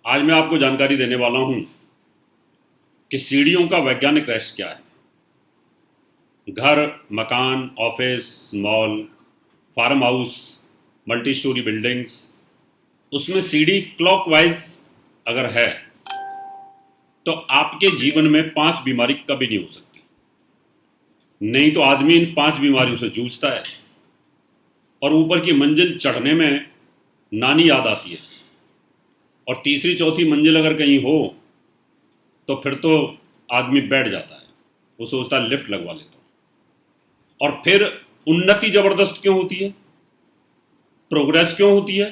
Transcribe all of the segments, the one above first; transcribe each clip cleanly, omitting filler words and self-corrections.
आज मैं आपको जानकारी देने वाला हूं कि सीढ़ियों का वैज्ञानिक रहस्य क्या है। घर, मकान, office, mall, farm house, multi storey buildings, उसमें सीढ़ी क्लॉकवाइज अगर है तो आपके जीवन में 5 बीमारी कभी नहीं हो सकती। नहीं तो आदमी इन 5 बीमारियों से जूझता है और ऊपर की मंजिल चढ़ने में नानी याद आती है, और तीसरी चौथी मंजिल अगर कहीं हो तो फिर तो आदमी बैठ जाता है, वो सोचता है लिफ्ट लगवा लेता हूं। और फिर उन्नति जबरदस्त क्यों होती है, प्रोग्रेस क्यों होती है,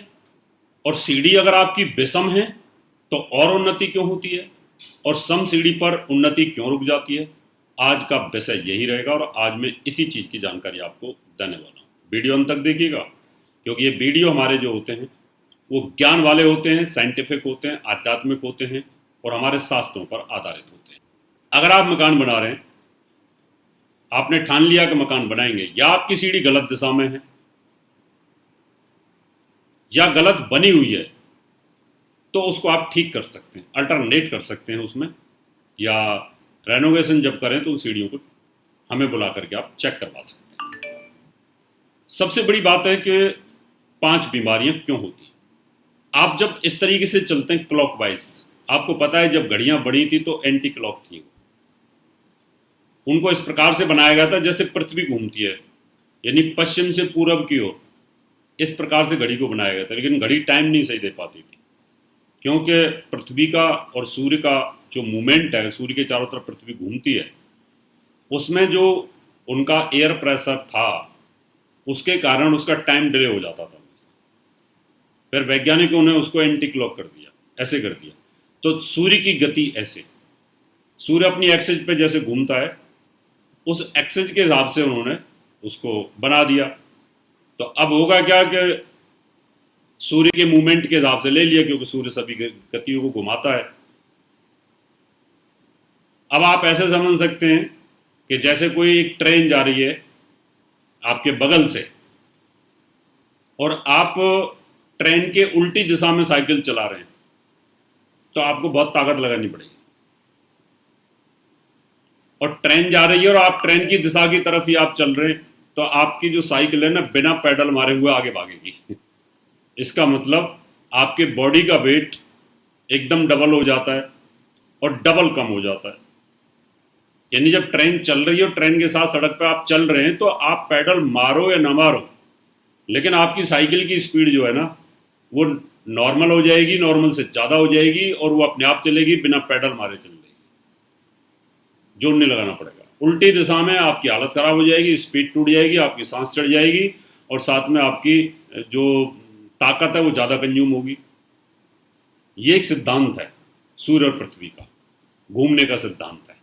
और सीढ़ी अगर आपकी विषम है तो और उन्नति क्यों होती है, और सम सीढ़ी पर उन्नति क्यों रुक जाती है। आज का विषय यही रहेगा और आज मैं इसी चीज़ की जानकारी आपको देने वाला हूँ। वीडियो अंत तक देखिएगा, क्योंकि ये वीडियो हमारे जो होते हैं वो ज्ञान वाले होते हैं, साइंटिफिक होते हैं, आध्यात्मिक होते हैं और हमारे शास्त्रों पर आधारित होते हैं। अगर आप मकान बना रहे हैं, आपने ठान लिया कि मकान बनाएंगे, या आपकी सीढ़ी गलत दिशा में है या गलत बनी हुई है, तो उसको आप ठीक कर सकते हैं, अल्टरनेट कर सकते हैं उसमें, या रेनोवेशन जब करें तो उन सीढ़ियों को हमें बुला करके आप चेक करवा सकते हैं। सबसे बड़ी बात है कि 5 बीमारियां क्यों होती हैं। आप जब इस तरीके से चलते हैं क्लॉकवाइज, आपको पता है जब घड़ियां बनी थी तो एंटी क्लॉक थी, उनको इस प्रकार से बनाया गया था जैसे पृथ्वी घूमती है, यानी पश्चिम से पूरब की ओर, इस प्रकार से घड़ी को बनाया गया था। लेकिन घड़ी टाइम नहीं सही दे पाती थी, क्योंकि पृथ्वी का और सूर्य का जो मूवमेंट है, सूर्य के चारों तरफ पृथ्वी घूमती है, उसमें जो उनका एयर प्रेशर था उसके कारण उसका टाइम डिले हो जाता था। फिर वैज्ञानिकों ने उसको एंटी क्लॉक कर दिया, ऐसे कर दिया। तो सूर्य की गति ऐसे, सूर्य अपनी एक्सिस पे जैसे घूमता है, उस एक्सिस के हिसाब से उन्होंने उसको बना दिया। तो अब होगा क्या कि सूर्य के मूवमेंट के हिसाब से ले लिया, क्योंकि सूर्य सभी गतियों को घुमाता है। अब आप ऐसे समझ सकते हैं कि जैसे कोई एक ट्रेन जा रही है आपके बगल से, और आप ट्रेन के उल्टी दिशा में साइकिल चला रहे हैं, तो आपको बहुत ताकत लगानी पड़ेगी। और ट्रेन जा रही है और आप ट्रेन की दिशा की तरफ ही आप चल रहे हैं, तो आपकी जो साइकिल है ना, बिना पैडल मारे हुए आगे भागेगी। इसका मतलब आपके बॉडी का वेट एकदम डबल हो जाता है और डबल कम हो जाता है। यानी जब ट्रेन चल रही है और ट्रेन के साथ सड़क पर आप चल रहे हैं, तो आप पैडल मारो या ना मारो, लेकिन आपकी साइकिल की स्पीड जो है ना वो नॉर्मल हो जाएगी, नॉर्मल से ज़्यादा हो जाएगी, और वो अपने आप चलेगी, बिना पैडल मारे चल जाएगी। जोर नहीं लगाना पड़ेगा। उल्टी दिशा में आपकी हालत ख़राब हो जाएगी, स्पीड टूट जाएगी, आपकी सांस चढ़ जाएगी, और साथ में आपकी जो ताकत है वो ज़्यादा कंज्यूम होगी। ये एक सिद्धांत है सूर्य और पृथ्वी का, घूमने का सिद्धांत है।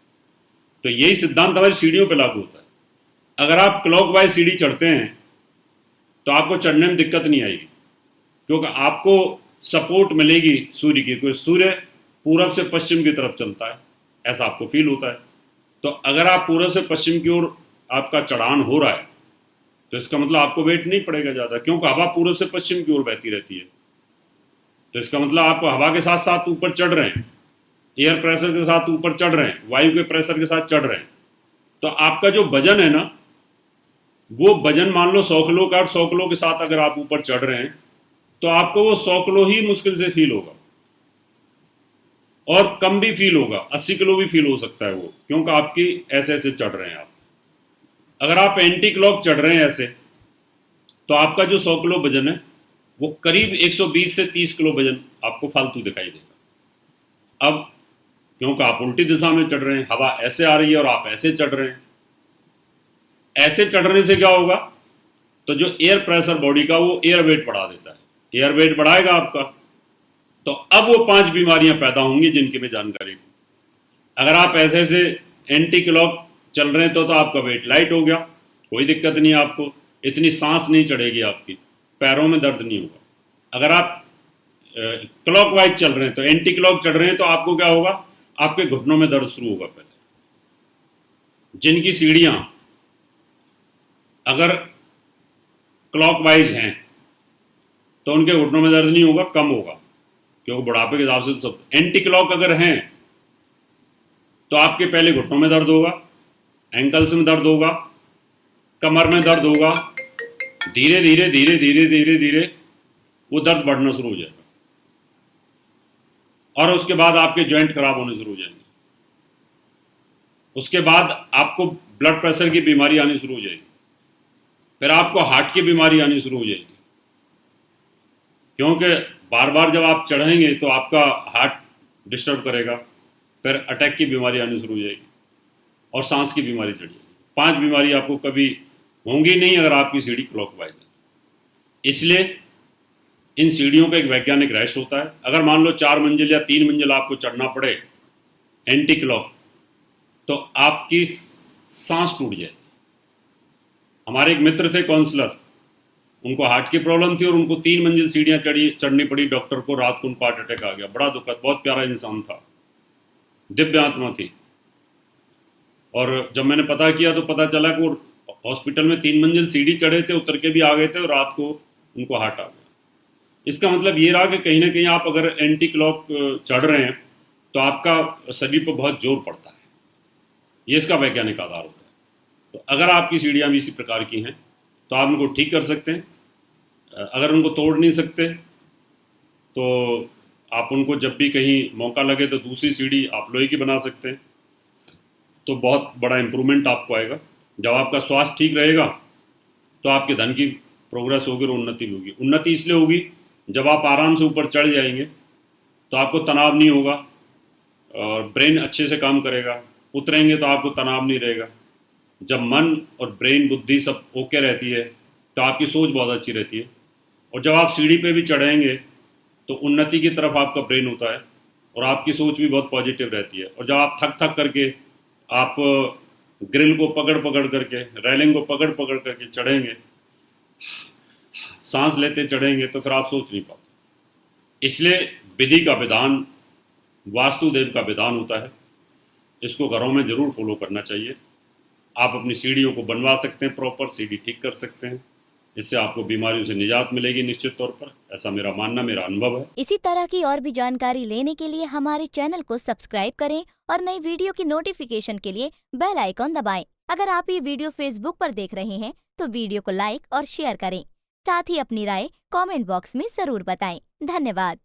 तो यही सिद्धांत हमारी सीढ़ियों पर लागू होता है। अगर आप क्लॉकवाइज सीढ़ी चढ़ते हैं तो आपको चढ़ने में दिक्कत नहीं आएगी, क्योंकि आपको सपोर्ट मिलेगी सूर्य की, क्योंकि सूर्य पूरब से पश्चिम की तरफ चलता है, ऐसा आपको फील होता है। तो अगर आप पूरब से पश्चिम की ओर आपका चढ़ान हो रहा है, तो इसका मतलब आपको वेट नहीं पड़ेगा ज़्यादा, क्योंकि हवा पूरब से पश्चिम की ओर बहती रहती है। तो इसका मतलब आप हवा के साथ साथ ऊपर चढ़ रहे हैं, एयर प्रेशर के साथ ऊपर चढ़ रहे हैं, वायु के प्रेशर के साथ चढ़ रहे हैं। तो आपका जो वजन है ना, वो वजन मान लो 100 किलो का, और 100 किलो के साथ अगर आप ऊपर चढ़ रहे हैं तो आपको वो 100 किलो ही मुश्किल से फील होगा, और कम भी फील होगा, 80 किलो भी फील हो सकता है वो, क्योंकि आपकी ऐसे ऐसे चढ़ रहे हैं आप। अगर आप एंटी क्लॉक चढ़ रहे हैं ऐसे, तो आपका जो 100 किलो वजन है वो करीब 120 से 30 किलो वजन आपको फालतू दिखाई देगा। अब क्योंकि आप उल्टी दिशा में चढ़ रहे हैं, हवा ऐसे आ रही है और आप ऐसे चढ़ रहे हैं, ऐसे चढ़ने से क्या होगा, तो जो एयर प्रेशर बॉडी का वो एयर वेट बढ़ा देता है, एयर वेट बढ़ाएगा आपका। तो अब वो 5 बीमारियां पैदा होंगी जिनकी मैं जानकारी दूँ। अगर आप ऐसे से एंटी क्लॉक चल रहे हैं तो आपका वेट लाइट हो गया, कोई दिक्कत नहीं है, आपको इतनी सांस नहीं चढ़ेगी, आपकी पैरों में दर्द नहीं होगा। अगर आप क्लॉक वाइज चल रहे हैं, तो एंटी क्लॉक चल रहे हैं, तो आपको क्या होगा, आपके घुटनों में दर्द शुरू होगा पहले। जिनकी सीढ़ियां अगर क्लॉकवाइज हैं तो उनके घुटनों में दर्द नहीं होगा, कम होगा, क्योंकि बुढ़ापे के हिसाब से तो सब एंटी क्लॉक अगर हैं तो आपके पहले घुटनों में दर्द होगा, एंकल्स में दर्द होगा, कमर में दर्द होगा, धीरे धीरे धीरे धीरे धीरे धीरे वो दर्द बढ़ना शुरू हो जाएगा और उसके बाद आपके जॉइंट खराब होने शुरू हो जाएंगे। उसके बाद आपको ब्लड प्रेशर की बीमारी आनी शुरू हो जाएगी, फिर आपको हार्ट की बीमारी आनी शुरू हो जाएगी, क्योंकि बार बार जब आप चढ़ेंगे तो आपका हार्ट डिस्टर्ब करेगा, फिर अटैक की बीमारी आनी शुरू हो जाएगी और सांस की बीमारी चढ़ जाएगी। 5 बीमारी आपको कभी होंगी नहीं अगर आपकी सीढ़ी क्लॉकवाइज है। इसलिए इन सीढ़ियों का एक वैज्ञानिक रहस्य होता है। अगर मान लो 4 मंजिल या 3 मंजिल आपको चढ़ना पड़े एंटी क्लॉक, तो आपकी सांस टूट जाएगी। हमारे एक मित्र थे काउंसलर, उनको हार्ट की प्रॉब्लम थी और उनको 3 मंजिल सीढ़ियाँ चढ़नी पड़ी। डॉक्टर को रात को उनको हार्ट अटैक आ गया। बड़ा दुखद, बहुत प्यारा इंसान था, दिव्य आत्मा थी। और जब मैंने पता किया तो पता चला कि वो हॉस्पिटल में 3 मंजिल सीढ़ी चढ़े थे, उतर के भी आ गए थे और रात को उनको हार्ट आ गया। इसका मतलब ये रहा कि कहीं ना कहीं आप अगर एंटी क्लॉक चढ़ रहे हैं तो आपका शरीर पर बहुत जोर पड़ता है। ये इसका वैज्ञानिक आधार होता है। तो अगर आपकी सीढ़ियाँ भी इसी प्रकार की हैं तो आप उनको ठीक कर सकते हैं। अगर उनको तोड़ नहीं सकते तो आप उनको जब भी कहीं मौका लगे तो दूसरी सीढ़ी आप लोहे की बना सकते हैं, तो बहुत बड़ा इम्प्रूवमेंट आपको आएगा। जब आपका स्वास्थ्य ठीक रहेगा तो आपके धन की प्रोग्रेस होगी और उन्नति भी होगी। उन्नति इसलिए होगी जब आप आराम से ऊपर चढ़ जाएंगे तो आपको तनाव नहीं होगा और ब्रेन अच्छे से काम करेगा। उतरेंगे तो आपको तनाव नहीं रहेगा। जब मन और ब्रेन बुद्धि सब ओके रहती है तो आपकी सोच बहुत अच्छी रहती है। और जब आप सीढ़ी पे भी चढ़ेंगे तो उन्नति की तरफ आपका ब्रेन होता है और आपकी सोच भी बहुत पॉजिटिव रहती है। और जब आप थक थक करके आप ग्रिल को पकड़ पकड़ करके, रेलिंग को पकड़ पकड़ करके चढ़ेंगे, सांस लेते चढ़ेंगे, तो फिर आप सोच नहीं पाते। इसलिए विधि का विधान वास्तुदेव का विधान होता है। इसको घरों में ज़रूर फॉलो करना चाहिए। आप अपनी सीढ़ियों को बनवा सकते हैं, प्रॉपर सीढ़ी ठीक कर सकते हैं। इससे आपको बीमारियों से निजात मिलेगी निश्चित तौर पर। ऐसा मेरा मानना, मेरा अनुभव है। इसी तरह की और भी जानकारी लेने के लिए हमारे चैनल को सब्सक्राइब करें और नई वीडियो की नोटिफिकेशन के लिए बेल आइकॉन दबाएं। अगर आप ये वीडियो फेसबुक पर देख रहे हैं तो वीडियो को लाइक और शेयर करें। साथ ही अपनी राय कमेंट बॉक्स में जरूर बताएं। धन्यवाद।